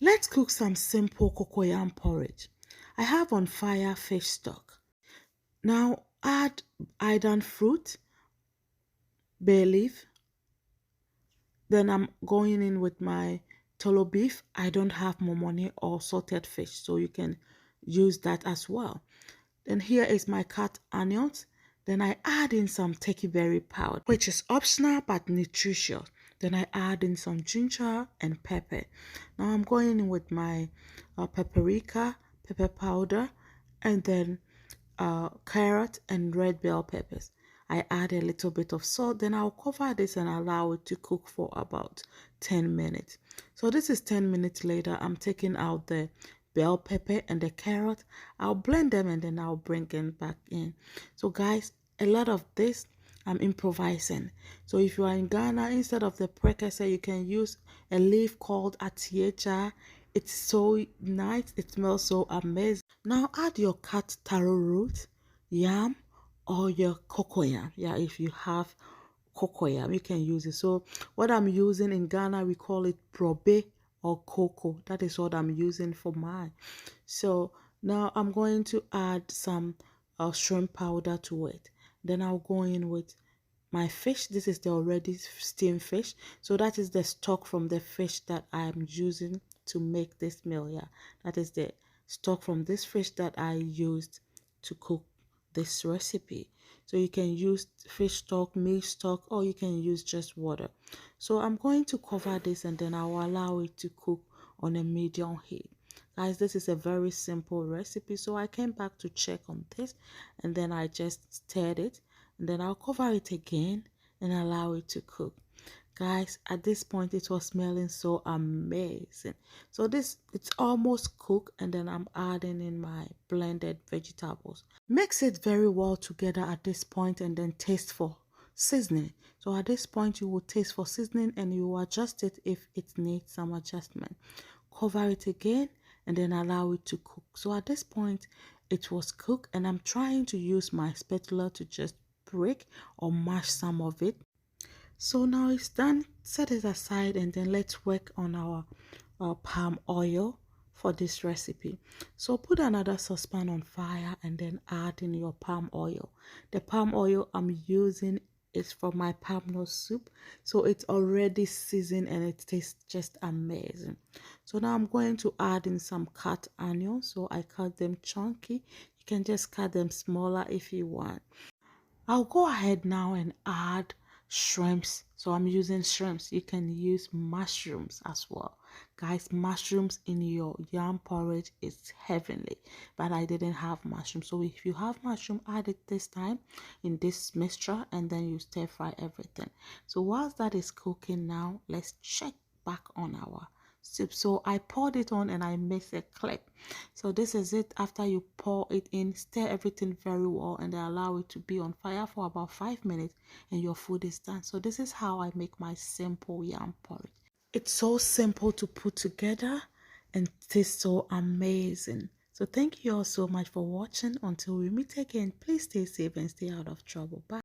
Let's cook some simple cocoyam porridge. I have on fire fish stock. Now add iron fruit, bay leaf. Then I'm going in with my tolo beef. I don't have momoni or salted fish, so you can use that as well. Then here is my cut onions. Then I add in some turkey berry powder, which is optional but nutritious. Then I add in some ginger and pepper. Now I'm going in with my paprika, pepper powder, and then carrot and red bell peppers. I add a little bit of salt, then I'll cover this and allow it to cook for about 10 minutes. So this is 10 minutes later. I'm taking out the bell pepper and the carrot. I'll blend them and then I'll bring them back in. So guys, a lot of this I'm improvising. So if you are in Ghana, instead of the precursor, you can use a leaf called atiecha. It's so nice. It smells so amazing. Now add your cut taro root, yam, or your cocoyam. Yeah, if you have cocoyam, you can use it. So what I'm using in Ghana, we call it probe or cocoa. That is what I'm using for mine. So now I'm going to add some shrimp powder to it. Then I'll go in with my fish. This is the already steamed fish, so that is the stock from the fish that I'm using to make this meal. Yeah, that is the stock from this fish that I used to cook this recipe. So you can use fish stock, meat stock, or you can use just water. So I'm going to cover this and then I'll allow it to cook on a medium heat. Guys, this is a very simple recipe, so I came back to check on this and then I just stirred it and then I'll cover it again and allow it to cook. Guys, at this point it was smelling so amazing. So it's almost cooked and then I'm adding in my blended vegetables. Mix it very well together at this point and then taste for seasoning. So at this point you will taste for seasoning and you will adjust it if it needs some adjustment. Cover it again and then allow it to cook. So at this point it was cooked and I'm trying to use my spatula to just break or mash some of it. So now it's done. Set it aside and then let's work on our palm oil for this recipe. So put another saucepan on fire and then add in your palm oil. The palm oil I'm using is from my palm nut soup, so it's already seasoned and it tastes just amazing. So now I'm going to add in some cut onions. So I cut them chunky. You can just cut them smaller if you want. I'll go ahead now and add shrimps. So I'm using shrimps. You can use mushrooms as well. Guys, mushrooms in your yam porridge is heavenly. But I didn't have mushroom. So if you have mushroom, add it this time in this mixture and then you stir fry everything. So whilst that is cooking now, let's check back on our soup. So I poured it on and I made a clip. So this is it. After you pour it in, stir everything very well and then allow it to be on fire for about 5 minutes and your food is done. So this is how I make my simple yam porridge. It's so simple to put together and tastes so amazing. So thank you all so much for watching. Until we meet again, please stay safe and stay out of trouble. Bye.